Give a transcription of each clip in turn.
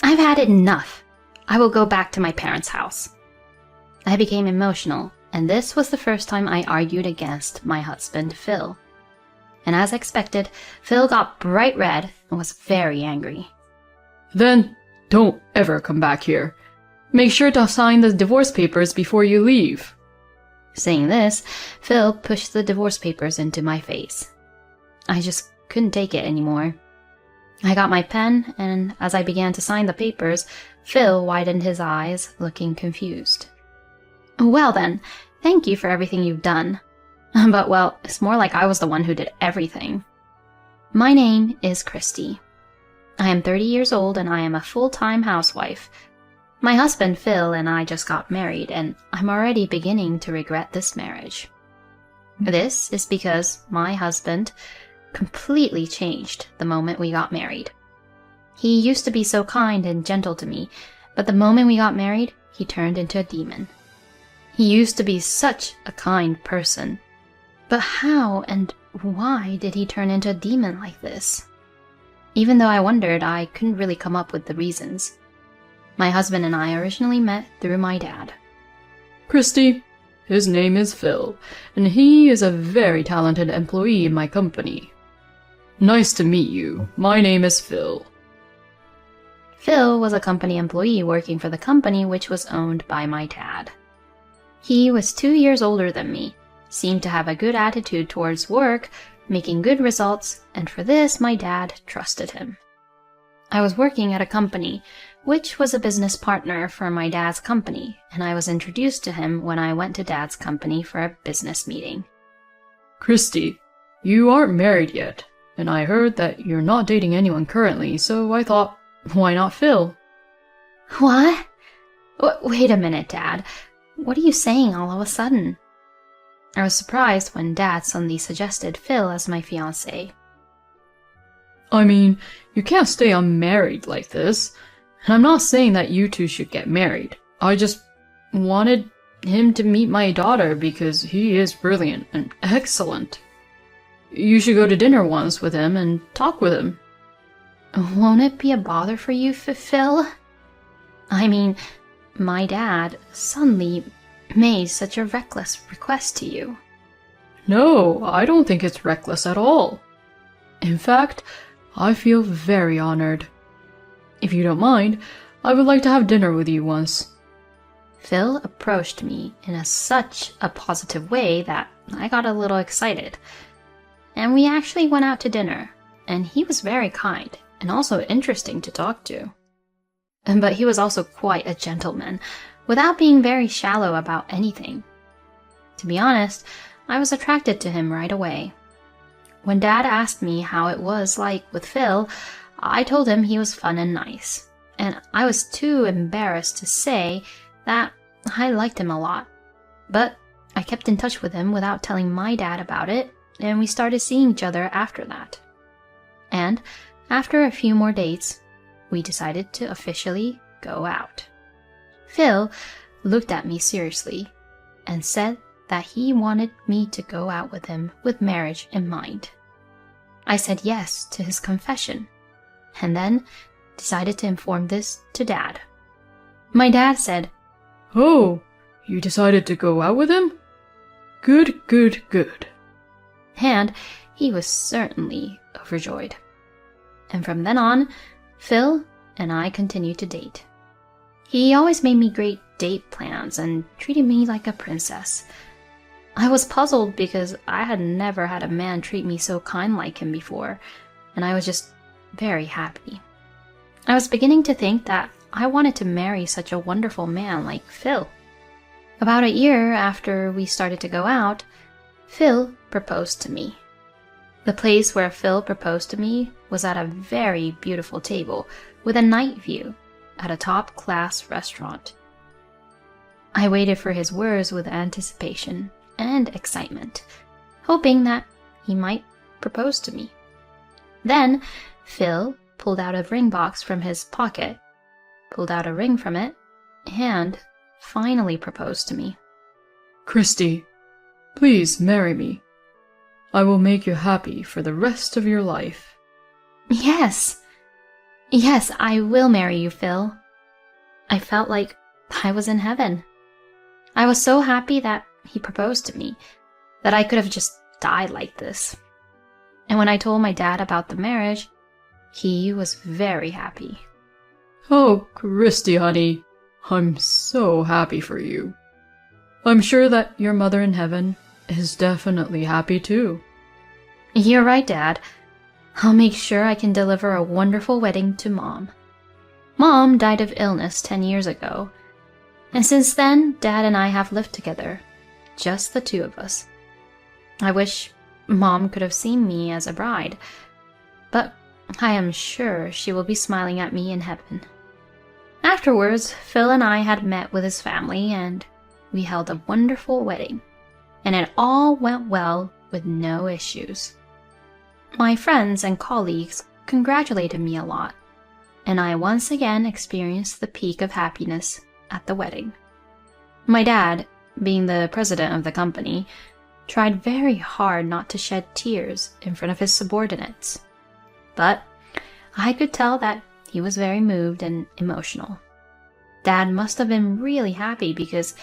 I've had enough. I will go back to my parents' house. I became emotional, and this was the first time I argued against my husband, Phil. And as expected, Phil got bright red and was very angry. Then don't ever come back here. Make sure to sign the divorce papers before you leave. Saying this, Phil pushed the divorce papers into my face. I just couldn't take it anymore. I got my pen, and as I began to sign the papers, Phil widened his eyes, looking confused. Well then, thank you for everything you've done. But well, it's more like I was the one who did everything. My name is Christy. I am 30 years old and I am a full-time housewife. My husband Phil and I just got married, and I'm already beginning to regret this marriage. This is because my husband completely changed the moment we got married. He used to be so kind and gentle to me, but the moment we got married, he turned into a demon. He used to be such a kind person. But how and why did he turn into a demon like this? Even though I wondered, I couldn't really come up with the reasons. My husband and I originally met through my dad. Christy, his name is Phil, and he is a very talented employee in my company. Nice to meet you. My name is Phil. Phil was a company employee working for the company which was owned by my dad. He was 2 years older than me, seemed to have a good attitude towards work, making good results, and for this my dad trusted him. I was working at a company, which was a business partner for my dad's company, and I was introduced to him when I went to dad's company for a business meeting. Christy, you aren't married yet, and I heard that you're not dating anyone currently, so I thought, why not Phil? What? Wait a minute, Dad. What are you saying all of a sudden? I was surprised when Dad suddenly suggested Phil as my fiancé. I mean, you can't stay unmarried like this. And I'm not saying that you two should get married. I just wanted him to meet my daughter because he is brilliant and excellent. You should go to dinner once with him and talk with him. Won't it be a bother for you, Phil? I mean, my dad suddenly made such a reckless request to you. No, I don't think it's reckless at all. In fact, I feel very honored. If you don't mind, I would like to have dinner with you once. Phil approached me in such a positive way that I got a little excited. And we actually went out to dinner, and he was very kind and also interesting to talk to. But he was also quite a gentleman, without being very shallow about anything. To be honest, I was attracted to him right away. When Dad asked me how it was like with Phil, I told him he was fun and nice, and I was too embarrassed to say that I liked him a lot. But I kept in touch with him without telling my dad about it, and we started seeing each other after that. And after a few more dates, we decided to officially go out. Phil looked at me seriously and said that he wanted me to go out with him with marriage in mind. I said yes to his confession, and then decided to inform this to Dad. My dad said, Oh, you decided to go out with him? Good, good, good. And he was certainly overjoyed. And from then on, Phil and I continued to date. He always made me great date plans and treated me like a princess. I was puzzled because I had never had a man treat me so kind like him before, and I was just very happy. I was beginning to think that I wanted to marry such a wonderful man like Phil. About a year after we started to go out, Phil proposed to me. The place where Phil proposed to me was at a very beautiful table with a night view at a top-class restaurant. I waited for his words with anticipation and excitement, hoping that he might propose to me. Then Phil pulled out a ring box from his pocket, pulled out a ring from it, and finally proposed to me. Christy, please marry me. I will make you happy for the rest of your life. Yes! Yes, I will marry you, Phil. I felt like I was in heaven. I was so happy that he proposed to me, that I could have just died like this. And when I told my dad about the marriage, he was very happy. Oh, Christy, honey, I'm so happy for you. I'm sure that your mother in heaven is definitely happy too. You're right, Dad. I'll make sure I can deliver a wonderful wedding to Mom. Mom died of illness 10 years ago, and since then, Dad and I have lived together, just the two of us. I wish Mom could have seen me as a bride, but I am sure she will be smiling at me in heaven. Afterwards, Phil and I had met with his family, and we held a wonderful wedding, and it all went well with no issues. My friends and colleagues congratulated me a lot, and I once again experienced the peak of happiness at the wedding. My dad, being the president of the company, tried very hard not to shed tears in front of his subordinates, but I could tell that he was very moved and emotional. Dad must have been really happy because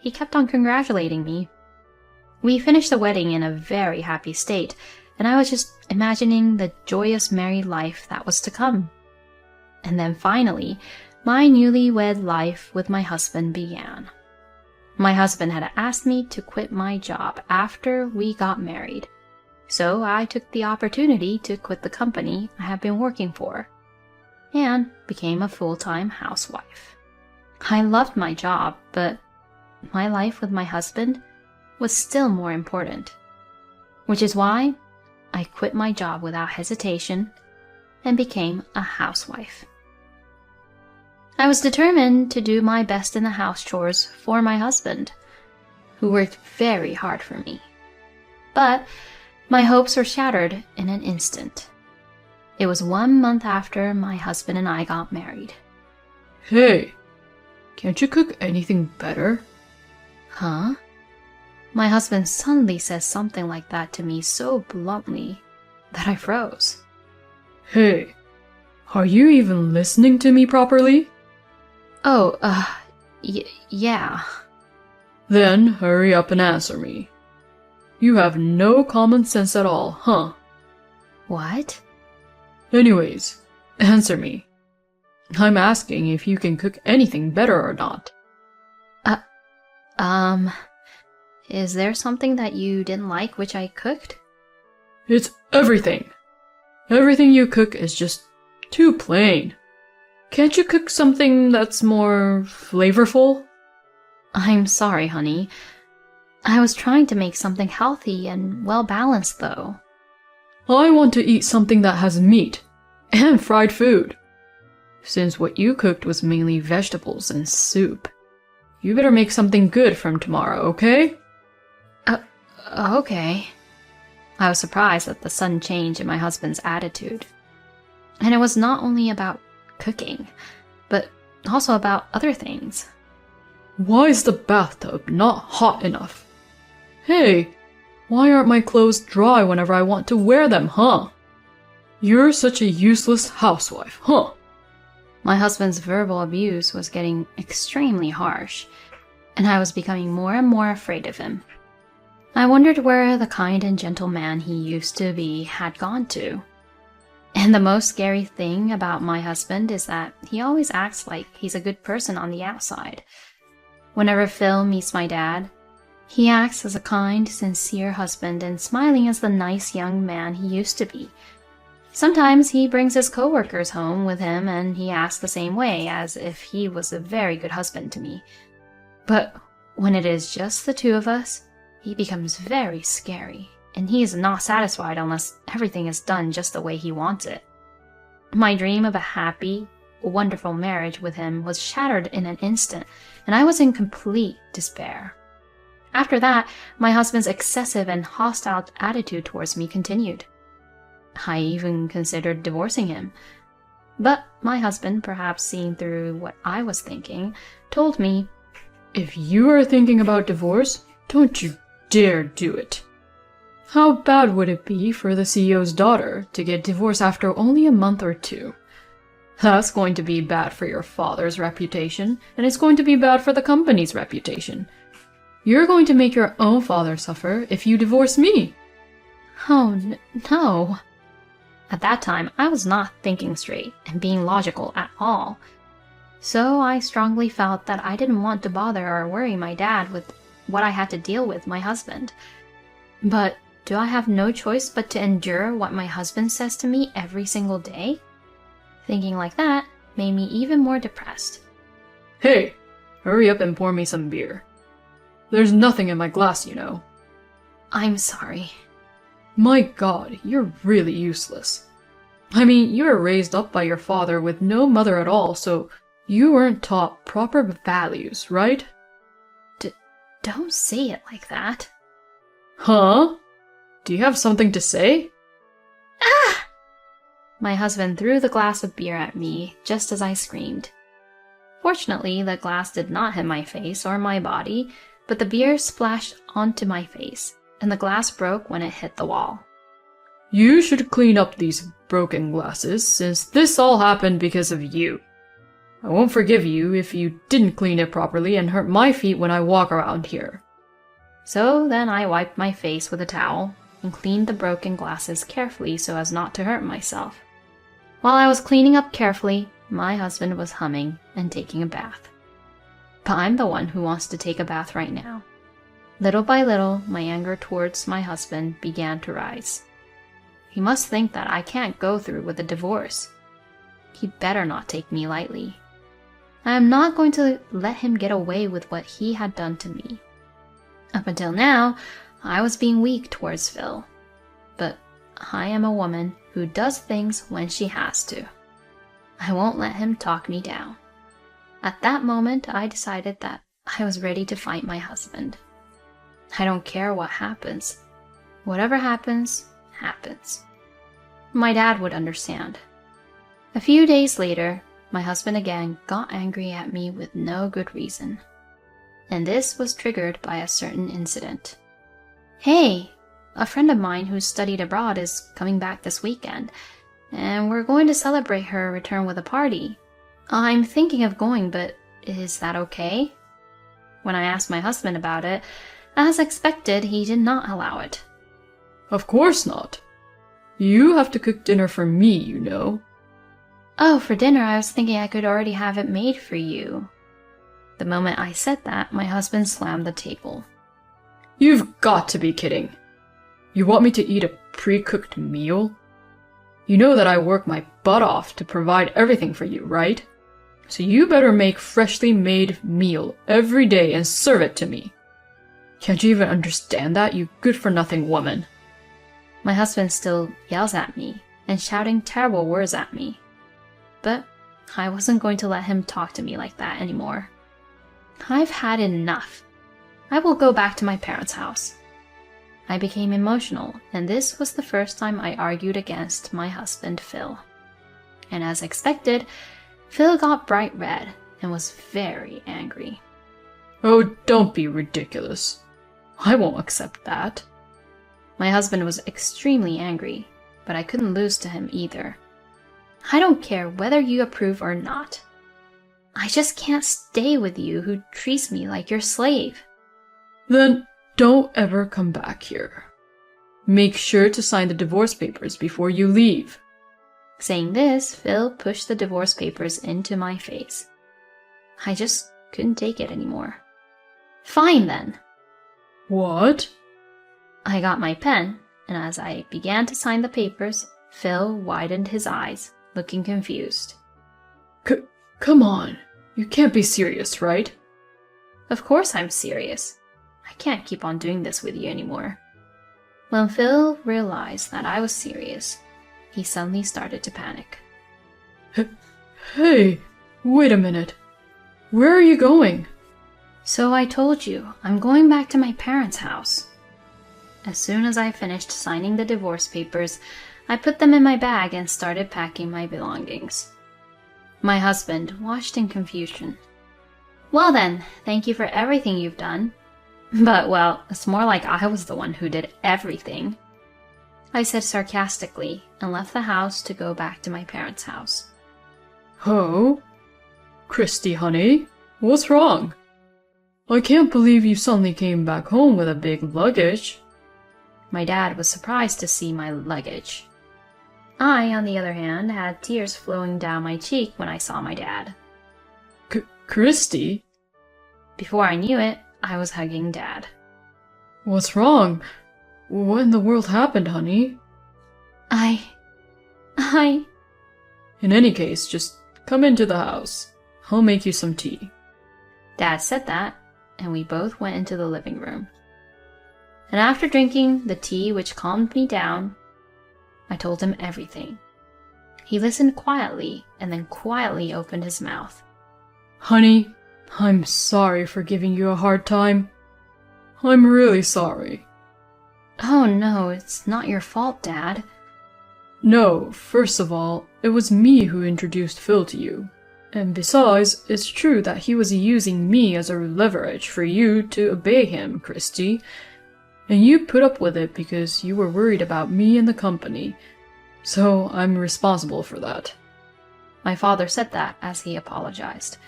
he kept on congratulating me. We finished the wedding in a very happy state, and I was just imagining the joyous married life that was to come. And then finally, my newlywed life with my husband began. My husband had asked me to quit my job after we got married, so I took the opportunity to quit the company I had been working for and became a full-time housewife. I loved my job, but my life with my husband was still more important, which is why I quit my job without hesitation and became a housewife. I was determined to do my best in the house chores for my husband, who worked very hard for me. But my hopes were shattered in an instant. It was 1 month after my husband and I got married. Hey, can't you cook anything better? Huh? My husband suddenly says something like that to me so bluntly that I froze. Hey, are you even listening to me properly? Oh, yeah. Then hurry up and answer me. You have no common sense at all, huh? What? Anyways, answer me. I'm asking if you can cook anything better or not. Is there something that you didn't like which I cooked? It's everything. Everything you cook is just too plain. Can't you cook something that's more flavorful? I'm sorry, honey. I was trying to make something healthy and well-balanced, though. I want to eat something that has meat and fried food. Since what you cooked was mainly vegetables and soup, you better make something good from tomorrow, okay? Okay. I was surprised at the sudden change in my husband's attitude. And it was not only about cooking, but also about other things. Why is the bathtub not hot enough? Hey, why aren't my clothes dry whenever I want to wear them, huh? You're such a useless housewife, huh? My husband's verbal abuse was getting extremely harsh, and I was becoming more and more afraid of him. I wondered where the kind and gentle man he used to be had gone to. And the most scary thing about my husband is that he always acts like he's a good person on the outside. Whenever Phil meets my dad, he acts as a kind, sincere husband and smiling as the nice young man he used to be. Sometimes he brings his coworkers home with him and he acts the same way, as if he was a very good husband to me. But when it is just the two of us, he becomes very scary, and he is not satisfied unless everything is done just the way he wants it. My dream of a happy, wonderful marriage with him was shattered in an instant, and I was in complete despair. After that, my husband's excessive and hostile attitude towards me continued. I even considered divorcing him. But my husband, perhaps seeing through what I was thinking, told me, If you are thinking about divorce, don't you dare do it. How bad would it be for the CEO's daughter to get divorced after only a month or two? That's going to be bad for your father's reputation, and it's going to be bad for the company's reputation. You're going to make your own father suffer if you divorce me. Oh, no. At that time, I was not thinking straight and being logical at all. So I strongly felt that I didn't want to bother or worry my dad with what I had to deal with my husband. But do I have no choice but to endure what my husband says to me every single day? Thinking like that made me even more depressed. Hey, hurry up and pour me some beer. There's nothing in my glass, you know. I'm sorry. My God, you're really useless. I mean, you were raised up by your father with no mother at all, so you weren't taught proper values, right? Don't say it like that. Huh? Do you have something to say? Ah! My husband threw the glass of beer at me just as I screamed. Fortunately, the glass did not hit my face or my body, but the beer splashed onto my face, and the glass broke when it hit the wall. You should clean up these broken glasses, since this all happened because of you. I won't forgive you if you didn't clean it properly and hurt my feet when I walk around here. So then I wiped my face with a towel and cleaned the broken glasses carefully so as not to hurt myself. While I was cleaning up carefully, my husband was humming and taking a bath. But I'm the one who wants to take a bath right now. Little by little, my anger towards my husband began to rise. He must think that I can't go through with a divorce. He'd better not take me lightly. I am not going to let him get away with what he had done to me. Up until now, I was being weak towards Phil. But I am a woman who does things when she has to. I won't let him talk me down. At that moment, I decided that I was ready to fight my husband. I don't care what happens. Whatever happens, happens. My dad would understand. A few days later, my husband again got angry at me with no good reason. And this was triggered by a certain incident. Hey, a friend of mine who studied abroad is coming back this weekend, and we're going to celebrate her return with a party. I'm thinking of going, but is that okay? When I asked my husband about it, as expected, he did not allow it. Of course not. You have to cook dinner for me, you know. Oh, for dinner, I was thinking I could already have it made for you. The moment I said that, my husband slammed the table. You've got to be kidding. You want me to eat a pre-cooked meal? You know that I work my butt off to provide everything for you, right? So you better make freshly made meal every day and serve it to me. Can't you even understand that, you good-for-nothing woman? My husband still yells at me and shouting terrible words at me. But I wasn't going to let him talk to me like that anymore. I've had enough. I will go back to my parents' house. I became emotional, and this was the first time I argued against my husband, Phil. And as expected, Phil got bright red and was very angry. Oh, don't be ridiculous. I won't accept that. My husband was extremely angry, but I couldn't lose to him either. I don't care whether you approve or not. I just can't stay with you who treats me like your slave. Then don't ever come back here. Make sure to sign the divorce papers before you leave. Saying this, Phil pushed the divorce papers into my face. I just couldn't take it anymore. Fine then. What? I got my pen, and as I began to sign the papers, Phil widened his eyes, looking confused. Come on. You can't be serious, right? Of course I'm serious. I can't keep on doing this with you anymore. When Phil realized that I was serious, he suddenly started to panic. Hey, wait a minute. Where are you going? So I told you, I'm going back to my parents' house. As soon as I finished signing the divorce papers, I put them in my bag and started packing my belongings. My husband watched in confusion. Well then, thank you for everything you've done. But, well, it's more like I was the one who did everything. I said sarcastically and left the house to go back to my parents' house. Oh? Christy, honey, what's wrong? I can't believe you suddenly came back home with a big luggage. My dad was surprised to see my luggage. I, on the other hand, had tears flowing down my cheek when I saw my dad. Christy? Before I knew it, I was hugging Dad. What's wrong? What in the world happened, honey? I... In any case, just come into the house. I'll make you some tea. Dad said that, and we both went into the living room. And after drinking the tea which calmed me down, I told him everything. He listened quietly and then quietly opened his mouth. Honey, I'm sorry for giving you a hard time. I'm really sorry. Oh no, it's not your fault, Dad. No, first of all, it was me who introduced Phil to you. And besides, it's true that he was using me as a leverage for you to obey him, Christy. And you put up with it because you were worried about me and the company. So I'm responsible for that. My father said that as he apologized.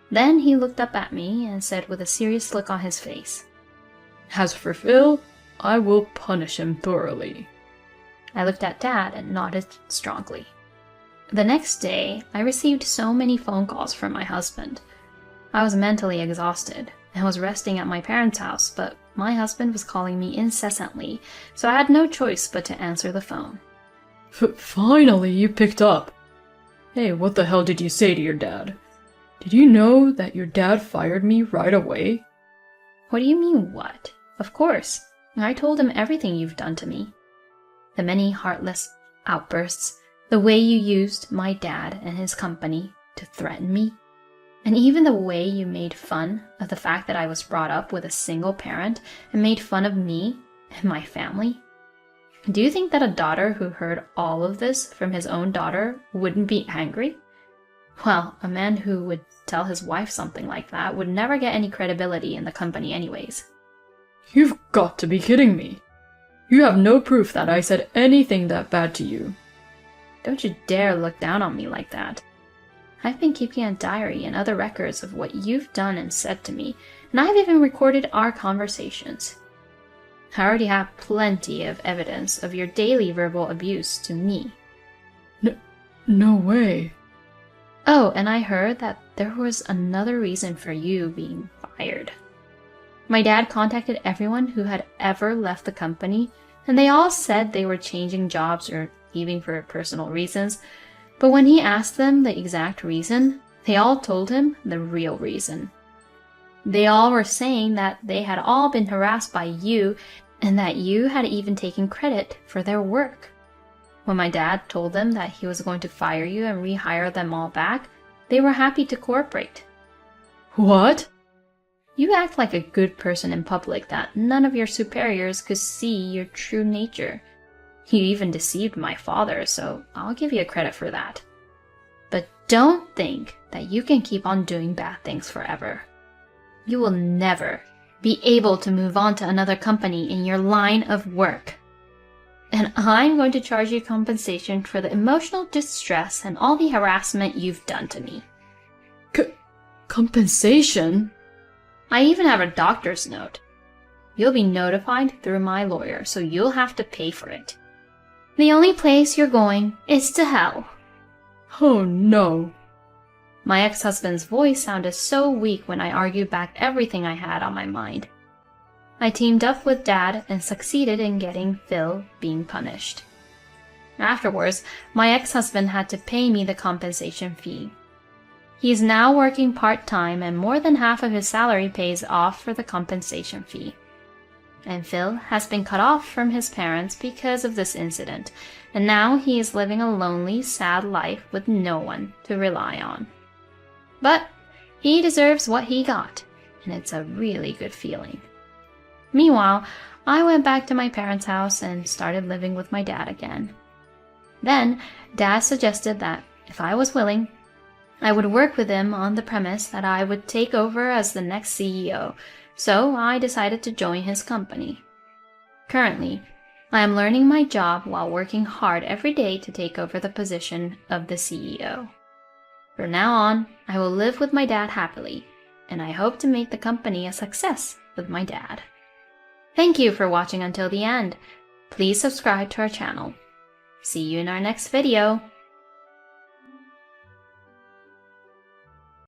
Then he looked up at me and said with a serious look on his face, As for Phil, I will punish him thoroughly. I looked at Dad and nodded strongly. The next day, I received so many phone calls from my husband. I was mentally exhausted and was resting at my parents' house, but my husband was calling me incessantly, so I had no choice but to answer the phone. Finally, you picked up. Hey, what the hell did you say to your dad? Did you know that your dad fired me right away? What do you mean, what? Of course. I told him everything you've done to me. The many heartless outbursts, the way you used my dad and his company to threaten me, and even the way you made fun of the fact that I was brought up with a single parent and made fun of me and my family. Do you think that a daughter who heard all of this from his own daughter wouldn't be angry? Well, a man who would tell his wife something like that would never get any credibility in the company anyways. You've got to be kidding me. You have no proof that I said anything that bad to you. Don't you dare look down on me like that. I've been keeping a diary and other records of what you've done and said to me, and I've even recorded our conversations. I already have plenty of evidence of your daily verbal abuse to me. No way. Oh, and I heard that there was another reason for you being fired. My dad contacted everyone who had ever left the company, and they all said they were changing jobs or leaving for personal reasons, but when he asked them the exact reason, they all told him the real reason. They all were saying that they had all been harassed by you, and that you had even taken credit for their work. When my dad told them that he was going to fire you and rehire them all back, they were happy to cooperate. What? You act like a good person in public that none of your superiors could see your true nature. You even deceived my father, so I'll give you credit for that. But don't think that you can keep on doing bad things forever. You will never be able to move on to another company in your line of work. And I'm going to charge you compensation for the emotional distress and all the harassment you've done to me. Compensation? I even have a doctor's note. You'll be notified through my lawyer, so you'll have to pay for it. The only place you're going is to hell. Oh no. My ex-husband's voice sounded so weak when I argued back everything I had on my mind. I teamed up with Dad and succeeded in getting Phil being punished. Afterwards, my ex-husband had to pay me the compensation fee. He is now working part-time and more than half of his salary pays off for the compensation fee. And Phil has been cut off from his parents because of this incident, and now he is living a lonely, sad life with no one to rely on. But he deserves what he got, and it's a really good feeling. Meanwhile, I went back to my parents' house and started living with my dad again. Then, Dad suggested that if I was willing, I would work with him on the premise that I would take over as the next CEO, so I decided to join his company. Currently, I am learning my job while working hard every day to take over the position of the CEO. From now on, I will live with my dad happily, and I hope to make the company a success with my dad. Thank you for watching until the end. Please subscribe to our channel. See you in our next video.